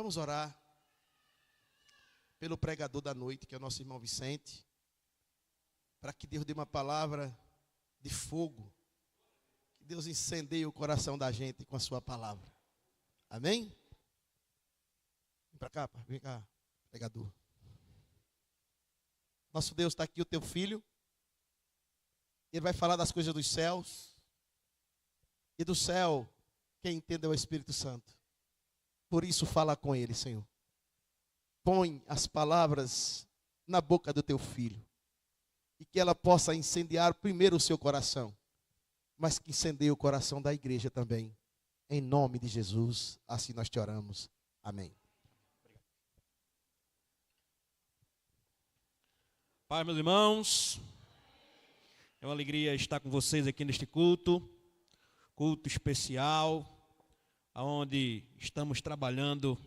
Vamos orar pelo pregador da noite, que é o nosso irmão Vicente, para que Deus dê uma palavra de fogo, que Deus incendeie o coração da gente com a sua palavra. Amém? Vem para cá, pai. Vem cá, pregador. Nosso Deus, está aqui o teu filho. Ele vai falar das coisas dos céus. E do céu, quem entende é o Espírito Santo. Por isso fala com ele, Senhor. Põe as palavras na boca do teu filho. E que ela possa incendiar primeiro o seu coração. Mas que incendeie o coração da igreja também. Em nome de Jesus, assim nós te oramos. Amém. Pai, meus irmãos, é uma alegria estar com vocês aqui neste culto especial, onde estamos trabalhando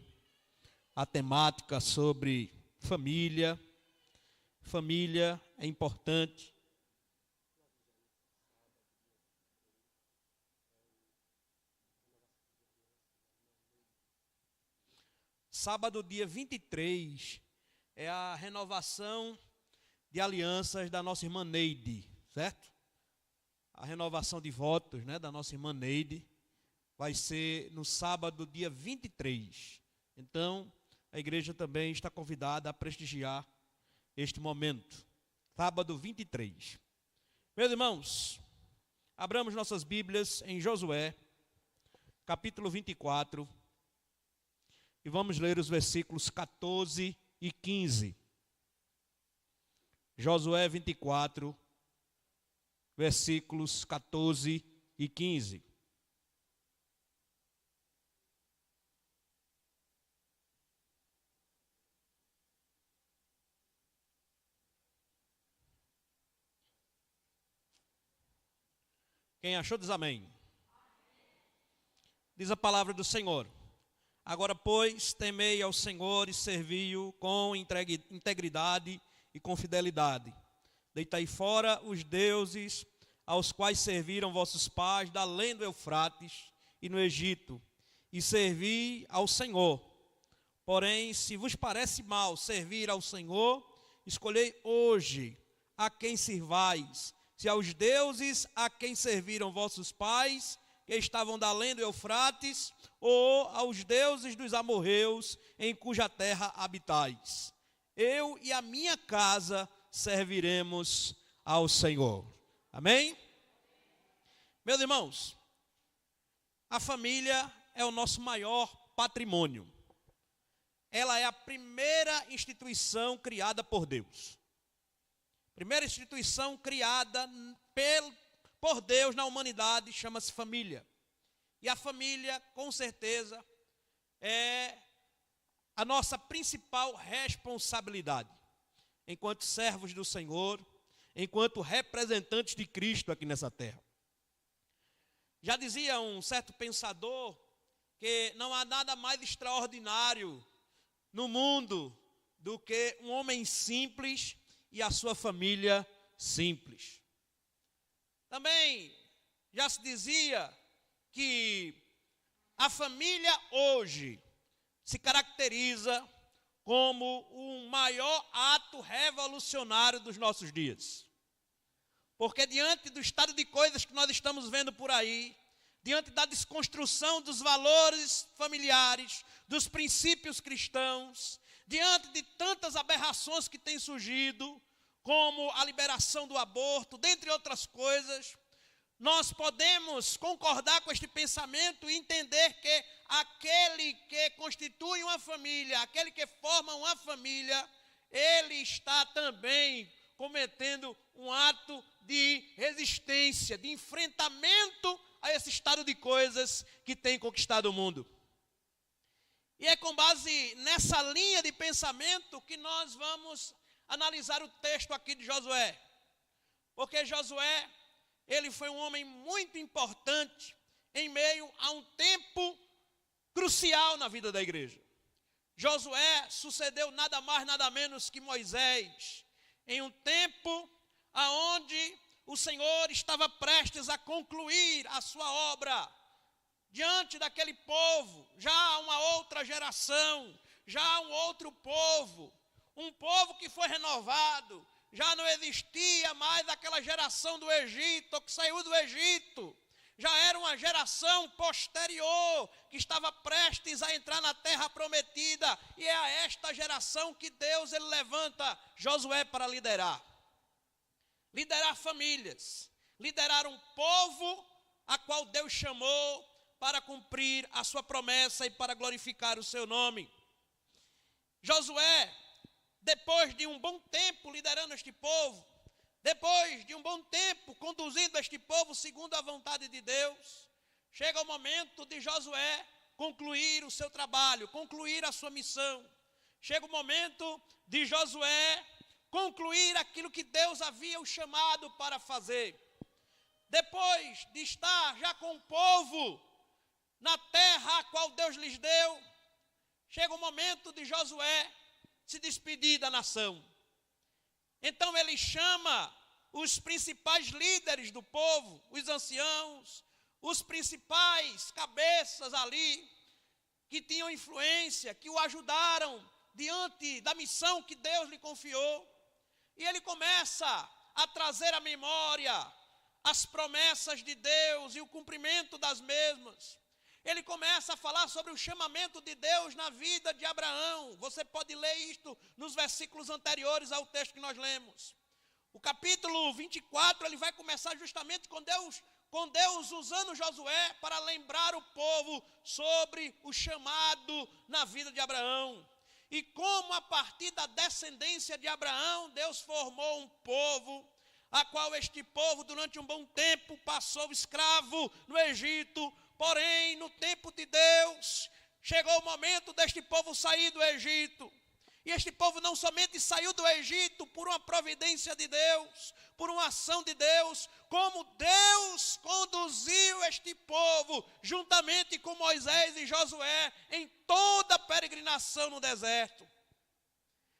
a temática sobre família. Família é importante. Sábado, dia 23, é a renovação de alianças da nossa irmã Neide, certo? A renovação de votos, da nossa irmã Neide vai ser no sábado, dia 23. Então, a igreja também está convidada a prestigiar este momento. Sábado 23. Meus irmãos, abramos nossas Bíblias em Josué, capítulo 24, e vamos ler os versículos 14 e 15. Josué 24, versículos 14 e 15. Quem achou diz amém. Diz a palavra do Senhor. Agora, pois, temei ao Senhor e servi-o com integridade e com fidelidade. Deitai fora os deuses aos quais serviram vossos pais da além do Eufrates e no Egito, e servi ao Senhor. Porém, se vos parece mal servir ao Senhor, escolhei hoje a quem sirvais, se aos deuses a quem serviram vossos pais, que estavam da além do Eufrates, ou aos deuses dos amorreus, em cuja terra habitais. Eu e a minha casa serviremos ao Senhor. Amém? Meus irmãos, a família é o nosso maior patrimônio. Ela é a primeira instituição criada por Deus. Primeira instituição criada por Deus na humanidade chama-se família. E a família, com certeza, é a nossa principal responsabilidade, enquanto servos do Senhor, enquanto representantes de Cristo aqui nessa terra. Já dizia um certo pensador que não há nada mais extraordinário no mundo do que um homem simples e a sua família simples. Também já se dizia que a família hoje se caracteriza como o maior ato revolucionário dos nossos dias. Porque diante do estado de coisas que nós estamos vendo por aí, diante da desconstrução dos valores familiares, dos princípios cristãos, diante de tantas aberrações que têm surgido, como a liberação do aborto, dentre outras coisas, nós podemos concordar com este pensamento e entender que aquele que constitui uma família, aquele que forma uma família, ele está também cometendo um ato de resistência, de enfrentamento a esse estado de coisas que tem conquistado o mundo. E é com base nessa linha de pensamento que nós vamos analisar o texto aqui de Josué. Porque Josué, ele foi um homem muito importante em meio a um tempo crucial na vida da igreja. Josué sucedeu nada mais, nada menos que Moisés, em um tempo onde o Senhor estava prestes a concluir a sua obra diante daquele povo, já uma outra geração, já um outro povo, um povo que foi renovado, já não existia mais aquela geração do Egito, que saiu do Egito, já era uma geração posterior, que estava prestes a entrar na terra prometida, e é a esta geração que Deus ele levanta Josué para liderar famílias, liderar um povo a qual Deus chamou para cumprir a sua promessa e para glorificar o seu nome. Josué, depois de um bom tempo liderando este povo, depois de um bom tempo conduzindo este povo segundo a vontade de Deus, chega o momento de Josué concluir o seu trabalho, concluir a sua missão. Chega o momento de Josué concluir aquilo que Deus havia o chamado para fazer. Depois de estar já com o povo na terra a qual Deus lhes deu, chega o momento de Josué se despedir da nação. Então ele chama os principais líderes do povo, os anciãos, os principais cabeças ali, que tinham influência, que o ajudaram diante da missão que Deus lhe confiou. E ele começa a trazer à memória as promessas de Deus e o cumprimento das mesmas. Ele começa a falar sobre o chamamento de Deus na vida de Abraão. Você pode ler isto nos versículos anteriores ao texto que nós lemos. O capítulo 24, ele vai começar justamente com Deus usando Josué para lembrar o povo sobre o chamado na vida de Abraão. E como a partir da descendência de Abraão, Deus formou um povo, a qual este povo durante um bom tempo passou escravo no Egito. Porém, no tempo de Deus, chegou o momento deste povo sair do Egito. E este povo não somente saiu do Egito por uma providência de Deus, por uma ação de Deus, como Deus conduziu este povo, juntamente com Moisés e Josué, em toda a peregrinação no deserto.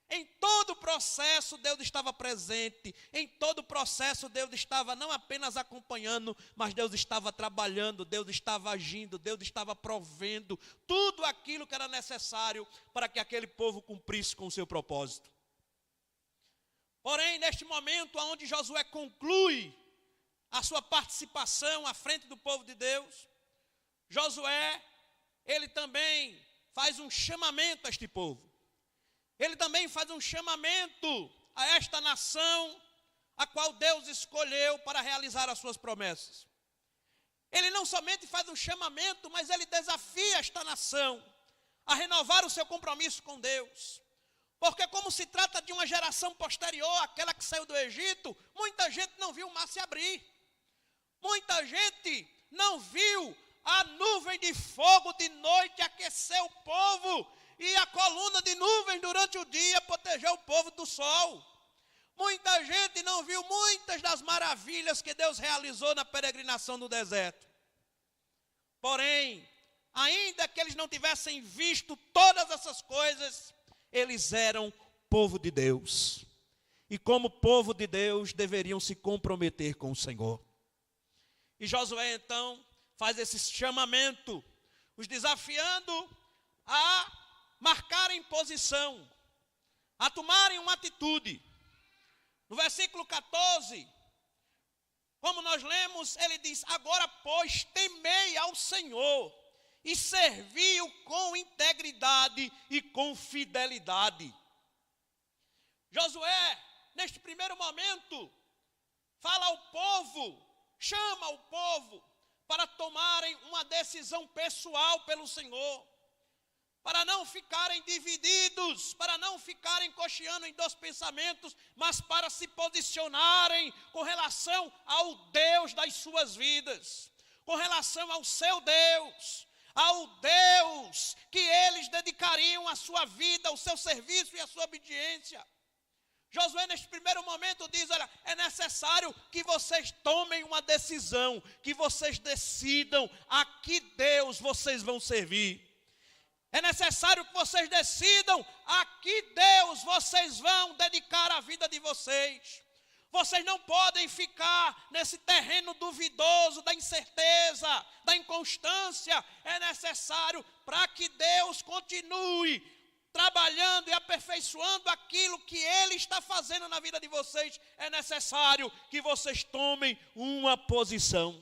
Em todo o processo Deus estava presente, em todo o processo Deus estava não apenas acompanhando, mas Deus estava trabalhando, Deus estava agindo, Deus estava provendo tudo aquilo que era necessário para que aquele povo cumprisse com o seu propósito. Porém, neste momento onde Josué conclui a sua participação à frente do povo de Deus, Josué, ele também faz um chamamento a este povo. Ele também faz um chamamento a esta nação, a qual Deus escolheu para realizar as suas promessas. Ele não somente faz um chamamento, mas ele desafia esta nação a renovar o seu compromisso com Deus. Porque como se trata de uma geração posterior àquela que saiu do Egito, muita gente não viu o mar se abrir. Muita gente não viu a nuvem de fogo de noite aquecer o povo, e a coluna de nuvem durante o dia proteger o povo do sol. Muita gente não viu muitas das maravilhas que Deus realizou na peregrinação no deserto. Porém, ainda que eles não tivessem visto todas essas coisas, eles eram povo de Deus. E como povo de Deus, deveriam se comprometer com o Senhor. E Josué, então, faz esse chamamento, os desafiando a marcarem posição, a tomarem uma atitude. No versículo 14, como nós lemos, ele diz: agora, pois, temei ao Senhor e servi-o com integridade e com fidelidade. Josué, neste primeiro momento, fala ao povo, chama o povo para tomarem uma decisão pessoal pelo Senhor, para não ficarem divididos, para não ficarem cocheando em dois pensamentos, mas para se posicionarem com relação ao Deus das suas vidas, com relação ao seu Deus, ao Deus que eles dedicariam a sua vida, o seu serviço e a sua obediência. Josué, neste primeiro momento, diz: olha, é necessário que vocês tomem uma decisão, que vocês decidam a que Deus vocês vão servir. É necessário que vocês decidam a que Deus vocês vão dedicar a vida de vocês. Vocês não podem ficar nesse terreno duvidoso da incerteza, da inconstância. É necessário, para que Deus continue trabalhando e aperfeiçoando aquilo que Ele está fazendo na vida de vocês, é necessário que vocês tomem uma posição.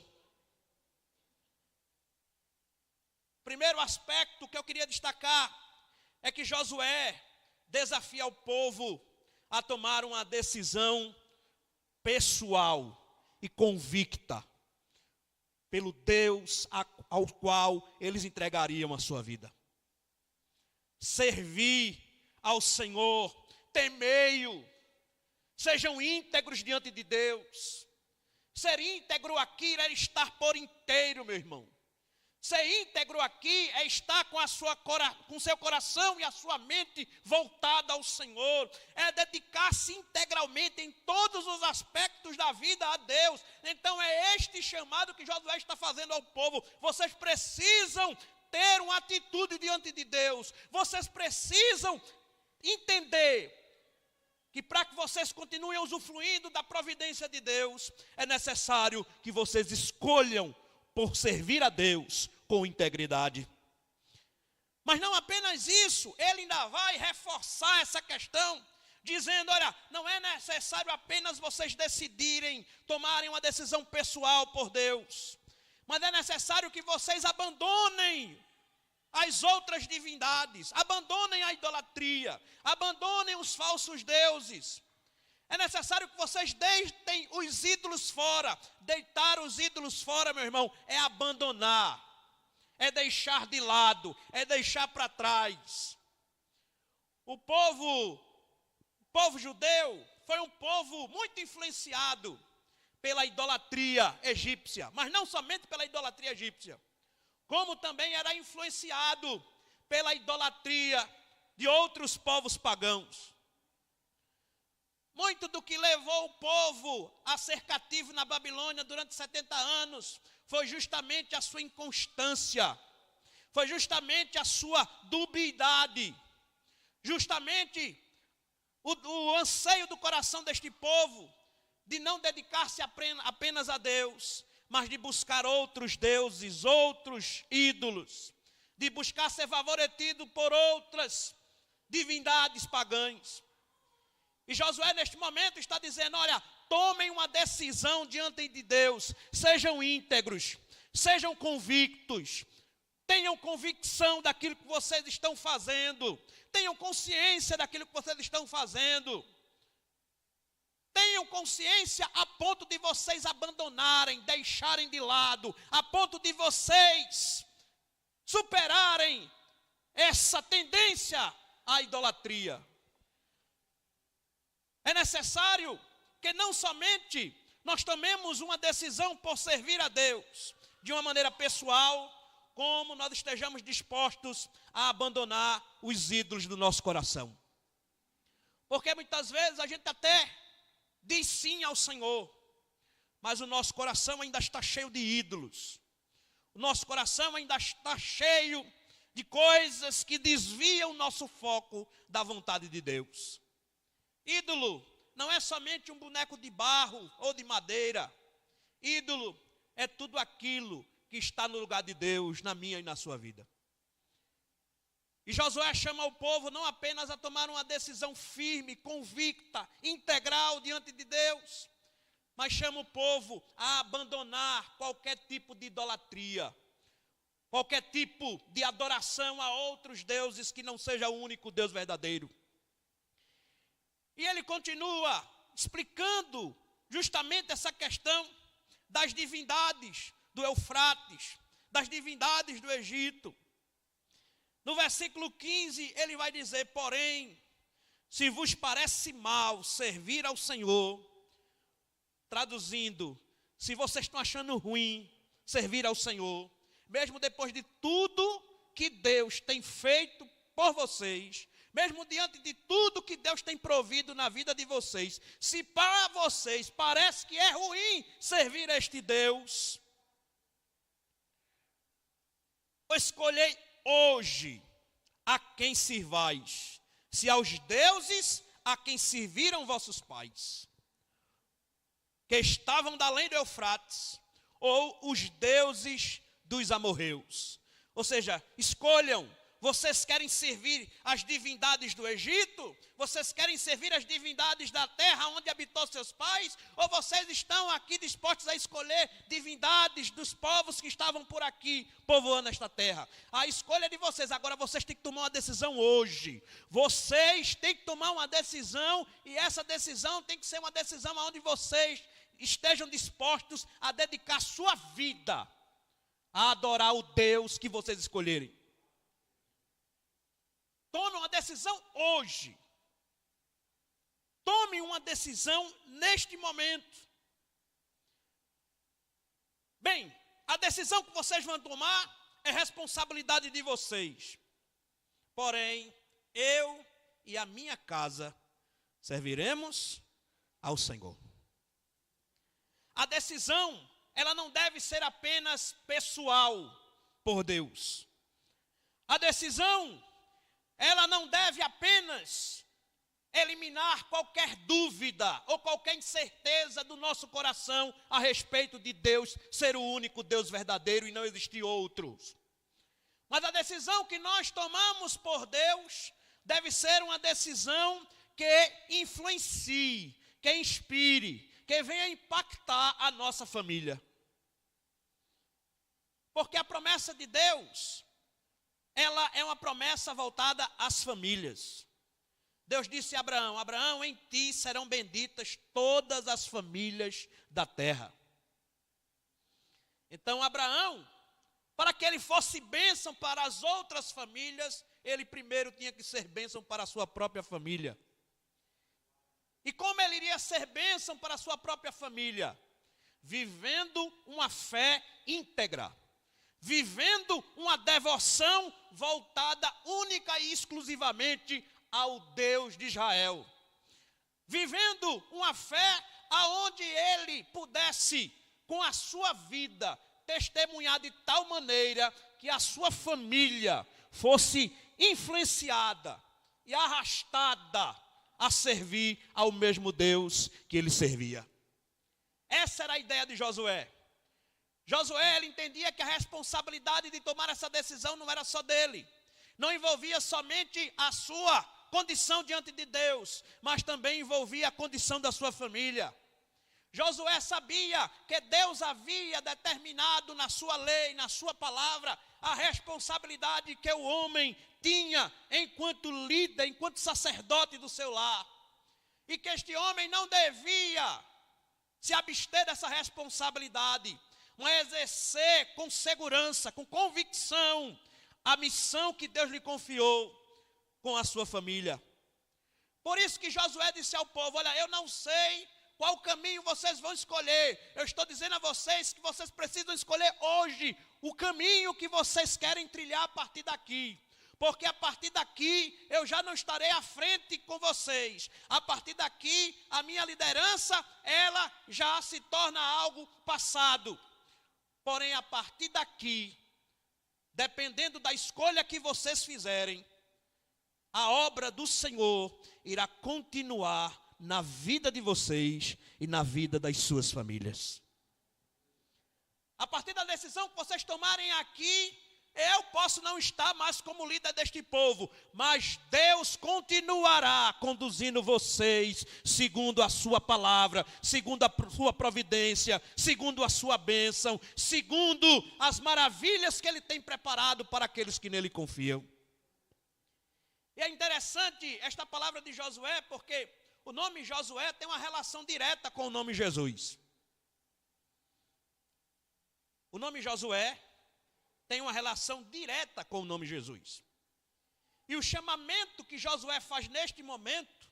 Primeiro aspecto que eu queria destacar é que Josué desafia o povo a tomar uma decisão pessoal e convicta pelo Deus ao qual eles entregariam a sua vida. Servir ao Senhor, temei-o, sejam íntegros diante de Deus. Ser íntegro aqui é estar por inteiro, meu irmão. Ser íntegro aqui é estar com seu coração e a sua mente voltada ao Senhor. É dedicar-se integralmente em todos os aspectos da vida a Deus. Então é este chamado que Josué está fazendo ao povo. Vocês precisam ter uma atitude diante de Deus. Vocês precisam entender que para que vocês continuem usufruindo da providência de Deus, é necessário que vocês escolham por servir a Deus com integridade. Mas não apenas isso, ele ainda vai reforçar essa questão, dizendo, olha, não é necessário apenas vocês decidirem, tomarem uma decisão pessoal por Deus, mas é necessário que vocês abandonem as outras divindades, abandonem a idolatria, abandonem os falsos deuses. É necessário que vocês deitem os ídolos fora. Deitar os ídolos fora, meu irmão, é abandonar, é deixar de lado, é deixar para trás. O povo judeu foi um povo muito influenciado pela idolatria egípcia, mas não somente pela idolatria egípcia, como também era influenciado pela idolatria de outros povos pagãos. Muito do que levou o povo a ser cativo na Babilônia durante 70 anos foi justamente a sua inconstância, foi justamente a sua dubiedade, justamente o anseio do coração deste povo de não dedicar-se apenas a Deus, mas de buscar outros deuses, outros ídolos, de buscar ser favorecido por outras divindades pagãs. E Josué neste momento está dizendo, olha, tomem uma decisão diante de Deus, sejam íntegros, sejam convictos, tenham convicção daquilo que vocês estão fazendo, tenham consciência daquilo que vocês estão fazendo, tenham consciência a ponto de vocês abandonarem, deixarem de lado, a ponto de vocês superarem essa tendência à idolatria. É necessário que não somente nós tomemos uma decisão por servir a Deus de uma maneira pessoal, como nós estejamos dispostos a abandonar os ídolos do nosso coração. Porque muitas vezes a gente até diz sim ao Senhor, mas o nosso coração ainda está cheio de ídolos. O nosso coração ainda está cheio de coisas que desviam o nosso foco da vontade de Deus. Ídolo não é somente um boneco de barro ou de madeira. Ídolo é tudo aquilo que está no lugar de Deus, na minha e na sua vida. E Josué chama o povo não apenas a tomar uma decisão firme, convicta, integral diante de Deus, mas chama o povo a abandonar qualquer tipo de idolatria, qualquer tipo de adoração a outros deuses que não seja o único Deus verdadeiro. E ele continua explicando justamente essa questão das divindades do Eufrates, das divindades do Egito. No versículo 15 ele vai dizer, porém, se vos parece mal servir ao Senhor, traduzindo, se vocês estão achando ruim servir ao Senhor, mesmo depois de tudo que Deus tem feito por vocês, mesmo diante de tudo que Deus tem provido na vida de vocês, se para vocês parece que é ruim servir a este Deus, escolhei hoje a quem sirvais, se aos deuses a quem serviram vossos pais, que estavam da além do Eufrates, ou os deuses dos amorreus. Ou seja, escolham. Vocês querem servir as divindades do Egito? Vocês querem servir as divindades da terra onde habitou seus pais? Ou vocês estão aqui dispostos a escolher divindades dos povos que estavam por aqui, povoando esta terra? A escolha é de vocês. Agora vocês têm que tomar uma decisão hoje. Vocês têm que tomar uma decisão, e essa decisão tem que ser uma decisão onde vocês estejam dispostos a dedicar sua vida a adorar o Deus que vocês escolherem. Tome uma decisão hoje. Tome uma decisão neste momento. Bem, a decisão que vocês vão tomar é responsabilidade de vocês. Porém, eu e a minha casa serviremos ao Senhor. A decisão, ela não deve ser apenas pessoal por Deus. A decisão, ela não deve apenas eliminar qualquer dúvida ou qualquer incerteza do nosso coração a respeito de Deus ser o único Deus verdadeiro e não existir outros. Mas a decisão que nós tomamos por Deus deve ser uma decisão que influencie, que inspire, que venha impactar a nossa família. Porque a promessa de Deus, ela é uma promessa voltada às famílias. Deus disse a Abraão: Abraão, em ti serão benditas todas as famílias da terra. Então Abraão, para que ele fosse bênção para as outras famílias, ele primeiro tinha que ser bênção para a sua própria família. E como ele iria ser bênção para a sua própria família? Vivendo uma fé íntegra. Vivendo uma devoção voltada única e exclusivamente ao Deus de Israel. Vivendo uma fé aonde ele pudesse, com a sua vida, testemunhar de tal maneira que a sua família fosse influenciada e arrastada a servir ao mesmo Deus que ele servia. Essa era a ideia de Josué. Josué, ele entendia que a responsabilidade de tomar essa decisão não era só dele. Não envolvia somente a sua condição diante de Deus, mas também envolvia a condição da sua família. Josué sabia que Deus havia determinado na sua lei, na sua palavra, a responsabilidade que o homem tinha enquanto líder, enquanto sacerdote do seu lar. E que este homem não devia se abster dessa responsabilidade, mas exercer com segurança, com convicção, a missão que Deus lhe confiou com a sua família. Por isso que Josué disse ao povo: olha, eu não sei qual caminho vocês vão escolher. Eu estou dizendo a vocês que vocês precisam escolher hoje o caminho que vocês querem trilhar a partir daqui. Porque a partir daqui eu já não estarei à frente com vocês. A partir daqui a minha liderança, ela já se torna algo passado. Porém, a partir daqui, dependendo da escolha que vocês fizerem, a obra do Senhor irá continuar na vida de vocês e na vida das suas famílias. A partir da decisão que vocês tomarem aqui, eu posso não estar mais como líder deste povo, mas Deus continuará conduzindo vocês segundo a sua palavra, segundo a sua providência, segundo a sua bênção, segundo as maravilhas que Ele tem preparado para aqueles que nele confiam. E é interessante esta palavra de Josué, porque o nome Josué tem uma relação direta com o nome Jesus. O nome Josué tem uma relação direta com o nome Jesus. E o chamamento que Josué faz neste momento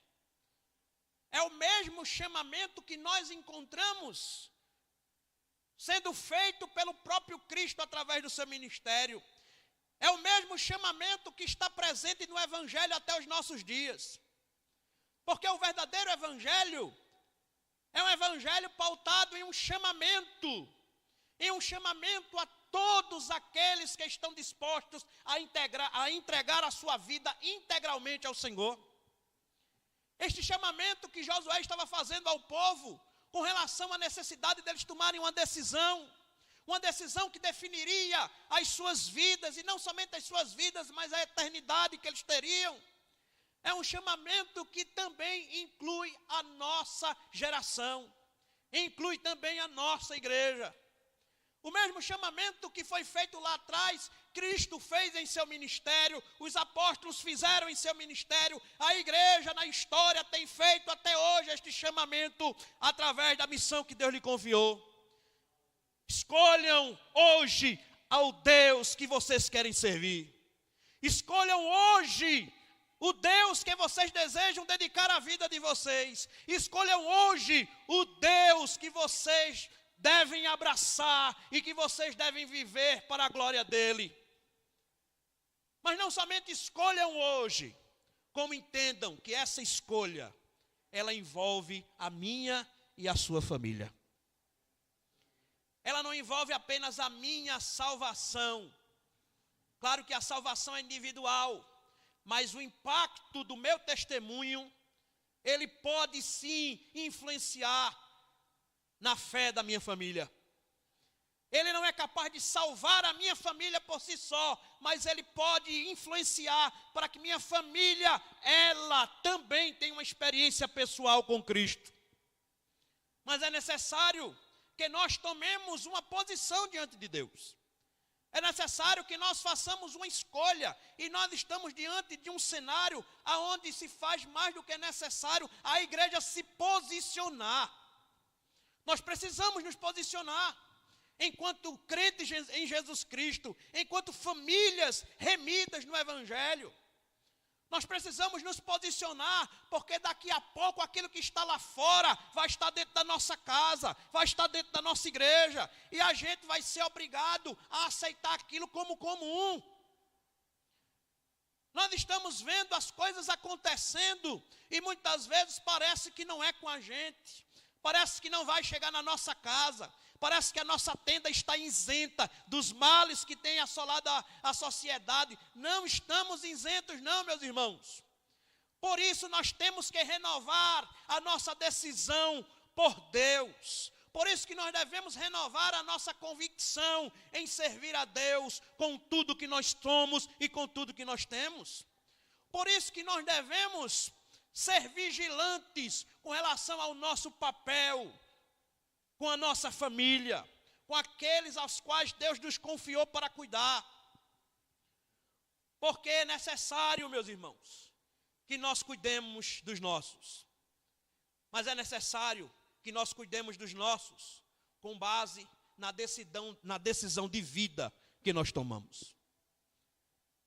é o mesmo chamamento que nós encontramos sendo feito pelo próprio Cristo através do seu ministério. É o mesmo chamamento que está presente no Evangelho até os nossos dias. Porque o verdadeiro Evangelho é um Evangelho pautado em um chamamento a todos aqueles que estão dispostos a entregar a sua vida integralmente ao Senhor. Este chamamento que Josué estava fazendo ao povo, com relação à necessidade deles tomarem uma decisão que definiria as suas vidas, e não somente as suas vidas, mas a eternidade que eles teriam. É um chamamento que também inclui a nossa geração, inclui também a nossa igreja. O mesmo chamamento que foi feito lá atrás, Cristo fez em seu ministério, os apóstolos fizeram em seu ministério, a igreja na história tem feito até hoje este chamamento através da missão que Deus lhe confiou. Escolham hoje ao Deus que vocês querem servir. Escolham hoje o Deus que vocês desejam dedicar a vida de vocês. Escolham hoje o Deus que vocês devem abraçar e que vocês devem viver para a glória dele. Mas não somente escolham hoje, como entendam que essa escolha, ela envolve a minha e a sua família. Ela não envolve apenas a minha salvação. Claro que a salvação é individual, mas o impacto do meu testemunho, ele pode sim influenciar na fé da minha família. Ele não é capaz de salvar a minha família por si só, mas ele pode influenciar para que minha família, ela também tenha uma experiência pessoal com Cristo. Mas é necessário que nós tomemos uma posição diante de Deus. É necessário que nós façamos uma escolha, e nós estamos diante de um cenário onde se faz mais do que necessário a igreja se posicionar. Nós precisamos nos posicionar, enquanto crentes em Jesus Cristo, enquanto famílias remidas no Evangelho. Nós precisamos nos posicionar, porque daqui a pouco aquilo que está lá fora vai estar dentro da nossa casa, vai estar dentro da nossa igreja, e a gente vai ser obrigado a aceitar aquilo como comum. Nós estamos vendo as coisas acontecendo, e muitas vezes parece que não é com a gente, parece que não vai chegar na nossa casa, parece que a nossa tenda está isenta dos males que tem assolado a sociedade. Não estamos isentos não, meus irmãos. Por isso nós temos que renovar a nossa decisão por Deus. Por isso que nós devemos renovar a nossa convicção em servir a Deus com tudo que nós somos e com tudo que nós temos. Por isso que nós devemos ser vigilantes com relação ao nosso papel, com a nossa família, com aqueles aos quais Deus nos confiou para cuidar. Porque é necessário, meus irmãos, que nós cuidemos dos nossos. Mas é necessário que nós cuidemos dos nossos com base na decisão de vida que nós tomamos.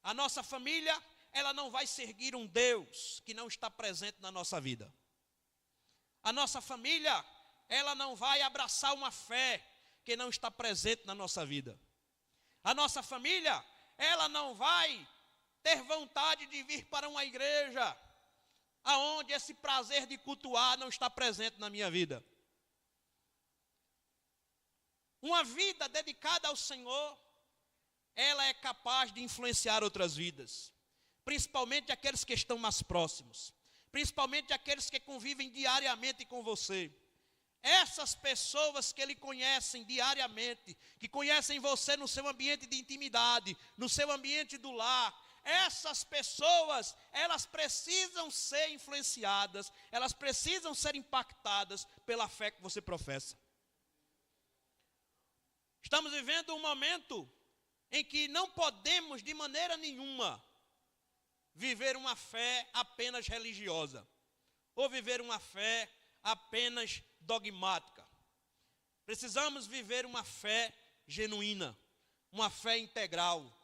A nossa família, ela não vai seguir um Deus que não está presente na nossa vida. A nossa família, ela não vai abraçar uma fé que não está presente na nossa vida. A nossa família, ela não vai ter vontade de vir para uma igreja aonde esse prazer de cultuar não está presente na minha vida. Uma vida dedicada ao Senhor, ela é capaz de influenciar outras vidas, principalmente aqueles que estão mais próximos, principalmente aqueles que convivem diariamente com você. Essas pessoas que lhe conhecem diariamente, que conhecem você no seu ambiente de intimidade, no seu ambiente do lar, essas pessoas, elas precisam ser influenciadas, elas precisam ser impactadas pela fé que você professa. Estamos vivendo um momento em que não podemos de maneira nenhuma viver uma fé apenas religiosa, ou viver uma fé apenas dogmática. Precisamos viver uma fé genuína, uma fé integral.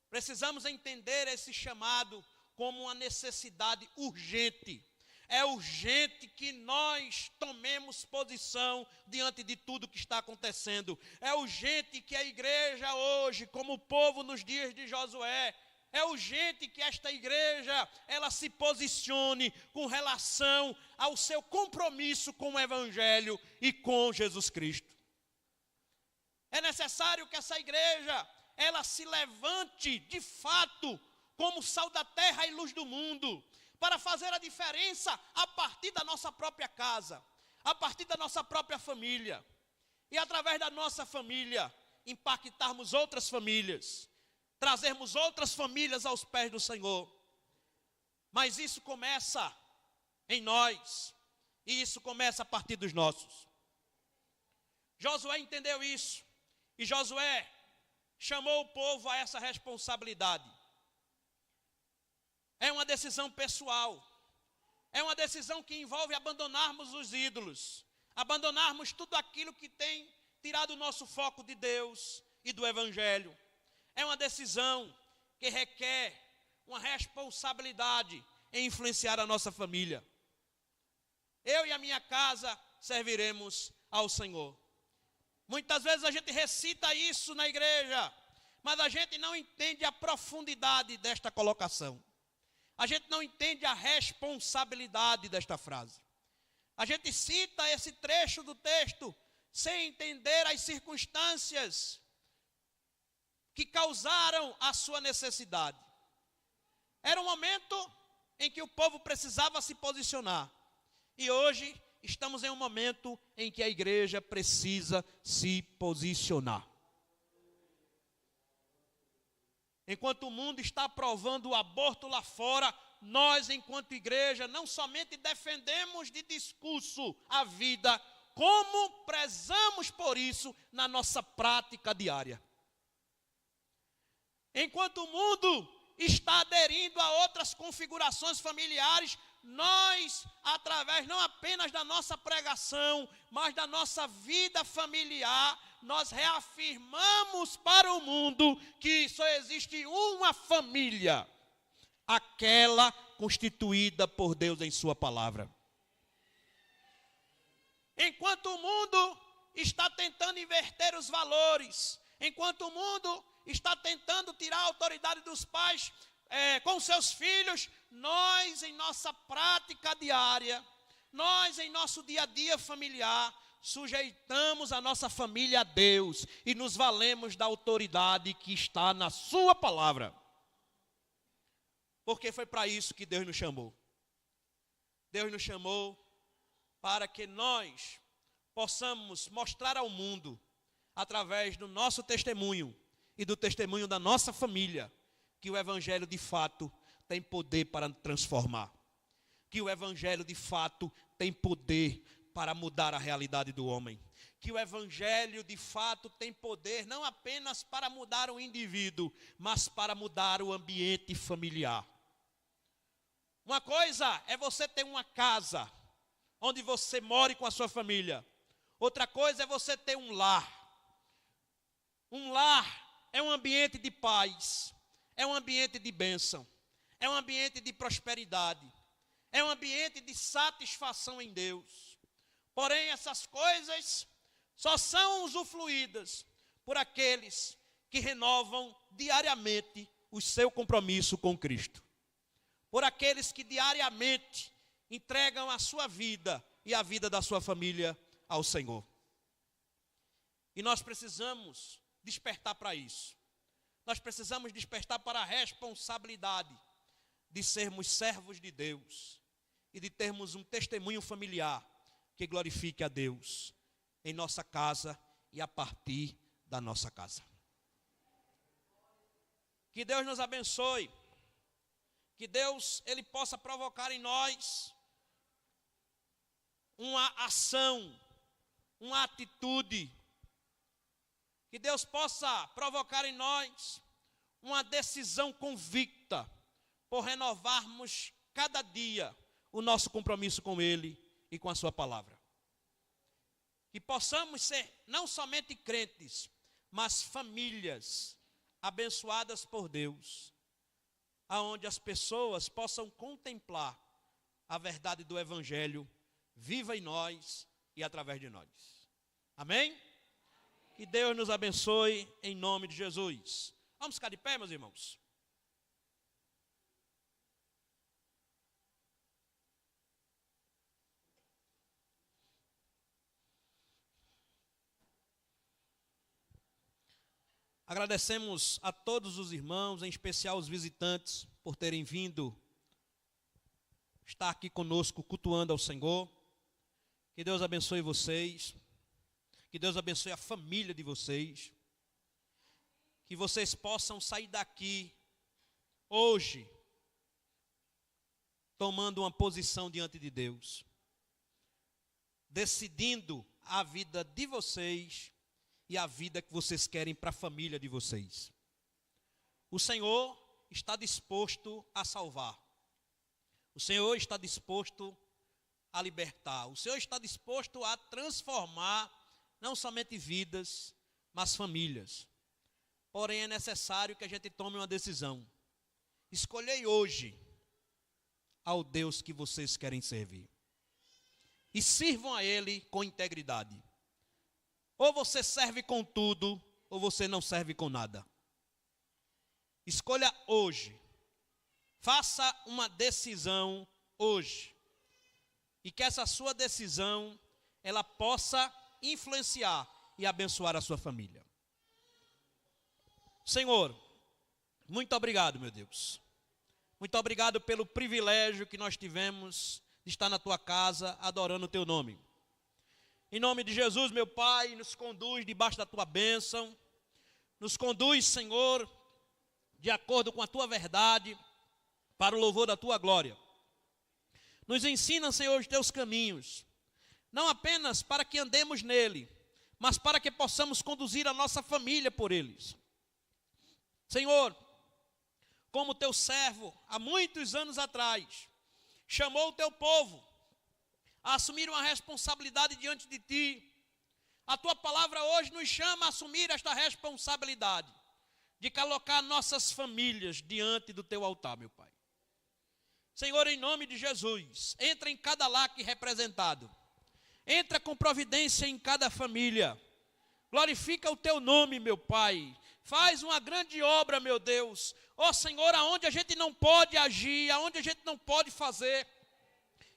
Precisamos entender esse chamado como uma necessidade urgente. É urgente que nós tomemos posição diante de tudo que está acontecendo. É urgente que a igreja hoje, como o povo nos dias de Josué, é urgente que esta igreja, ela se posicione com relação ao seu compromisso com o Evangelho e com Jesus Cristo. É necessário que essa igreja, ela se levante de fato como sal da terra e luz do mundo, para fazer a diferença a partir da nossa própria casa, a partir da nossa própria família. E através da nossa família, impactarmos outras famílias, trazermos outras famílias aos pés do Senhor. Mas isso começa em nós, e isso começa a partir dos nossos. Josué entendeu isso, e Josué chamou o povo a essa responsabilidade. É uma decisão pessoal, é uma decisão que envolve abandonarmos os ídolos, abandonarmos tudo aquilo que tem tirado o nosso foco de Deus e do Evangelho. É uma decisão que requer uma responsabilidade em influenciar a nossa família. Eu e a minha casa serviremos ao Senhor. Muitas vezes a gente recita isso na igreja, mas a gente não entende a profundidade desta colocação. A gente não entende a responsabilidade desta frase. A gente cita esse trecho do texto sem entender as circunstâncias que causaram a sua necessidade. Era um momento em que o povo precisava se posicionar. E hoje estamos em um momento em que a igreja precisa se posicionar. Enquanto o mundo está aprovando o aborto lá fora, nós, enquanto igreja, não somente defendemos de discurso a vida, como prezamos por isso na nossa prática diária. Enquanto o mundo está aderindo a outras configurações familiares, nós, através não apenas da nossa pregação, mas da nossa vida familiar, nós reafirmamos para o mundo que só existe uma família, aquela constituída por Deus em sua palavra. Enquanto o mundo está tentando inverter os valores, enquanto o mundo está tentando tirar a autoridade dos pais com seus filhos, nós em nossa prática diária, nós em nosso dia a dia familiar, sujeitamos a nossa família a Deus e nos valemos da autoridade que está na sua palavra. Porque foi para isso que Deus nos chamou. Deus nos chamou para que nós possamos mostrar ao mundo, através do nosso testemunho e do testemunho da nossa família, que o Evangelho de fato tem poder para transformar. Que o Evangelho de fato tem poder para mudar a realidade do homem. Que o Evangelho de fato tem poder não apenas para mudar o indivíduo, mas para mudar o ambiente familiar. Uma coisa é você ter uma casa onde você more com a sua família. Outra coisa é você ter um lar. Um lar é um ambiente de paz, é um ambiente de bênção, é um ambiente de prosperidade, é um ambiente de satisfação em Deus. Porém, essas coisas só são usufruídas por aqueles que renovam diariamente o seu compromisso com Cristo. Por aqueles que diariamente entregam a sua vida e a vida da sua família ao Senhor. E nós precisamos despertar para isso. Nós precisamos despertar para a responsabilidade de sermos servos de Deus e de termos um testemunho familiar que glorifique a Deus em nossa casa e a partir da nossa casa. Que Deus nos abençoe. Que Deus, Ele possa provocar em nós uma ação, uma atitude. Que Deus possa provocar em nós uma decisão convicta por renovarmos cada dia o nosso compromisso com Ele e com a sua palavra. Que possamos ser não somente crentes, mas famílias abençoadas por Deus, aonde as pessoas possam contemplar a verdade do Evangelho viva em nós e através de nós. Amém? Que Deus nos abençoe em nome de Jesus. Vamos ficar de pé, meus irmãos? Agradecemos a todos os irmãos, em especial os visitantes, por terem vindo estar aqui conosco, cultuando ao Senhor. Que Deus abençoe vocês. Que Deus abençoe a família de vocês. Que vocês possam sair daqui hoje tomando uma posição diante de Deus, decidindo a vida de vocês e a vida que vocês querem para a família de vocês. O Senhor está disposto a salvar. O Senhor está disposto a libertar. O Senhor está disposto a transformar não somente vidas, mas famílias. Porém, é necessário que a gente tome uma decisão. Escolhei hoje ao Deus que vocês querem servir. E sirvam a Ele com integridade. Ou você serve com tudo, ou você não serve com nada. Escolha hoje. Faça uma decisão hoje. E que essa sua decisão, ela possa influenciar e abençoar a sua família. Senhor, muito obrigado, meu Deus. Muito obrigado pelo privilégio que nós tivemos de estar na tua casa, adorando o teu nome. Em nome de Jesus, meu Pai, nos conduz debaixo da tua bênção. Nos conduz, Senhor, de acordo com a tua verdade, para o louvor da tua glória. Nos ensina, Senhor, os teus caminhos, não apenas para que andemos nele, mas para que possamos conduzir a nossa família por eles. Senhor, como teu servo, há muitos anos atrás, chamou o teu povo a assumir uma responsabilidade diante de ti, a tua palavra hoje nos chama a assumir esta responsabilidade, de colocar nossas famílias diante do teu altar, meu Pai. Senhor, em nome de Jesus, entra em cada lar aqui representado, entra com providência em cada família, glorifica o teu nome, meu Pai, faz uma grande obra, meu Deus, ó Senhor, aonde a gente não pode agir, aonde a gente não pode fazer,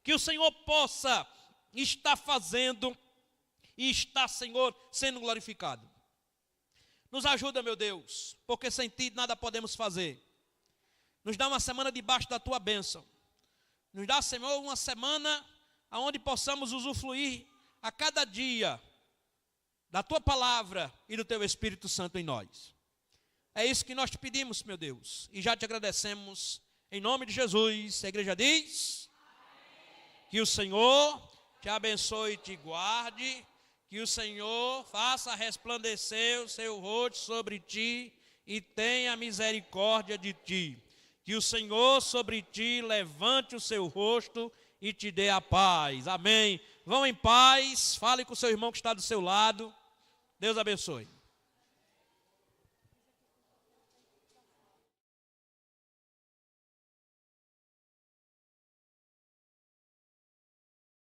que o Senhor possa estar fazendo e está, Senhor, sendo glorificado. Nos ajuda, meu Deus, porque sem ti nada podemos fazer. Nos dá uma semana debaixo da tua bênção. Nos dá, Senhor, uma semana onde possamos usufruir a cada dia da tua palavra e do teu Espírito Santo em nós. É isso que nós te pedimos, meu Deus, e já te agradecemos em nome de Jesus. A igreja diz: amém. Que o Senhor te abençoe e te guarde, que o Senhor faça resplandecer o seu rosto sobre ti e tenha misericórdia de ti. Que o Senhor sobre ti levante o seu rosto e te dê a paz. Amém. Vão em paz, fale com o seu irmão que está do seu lado. Deus abençoe.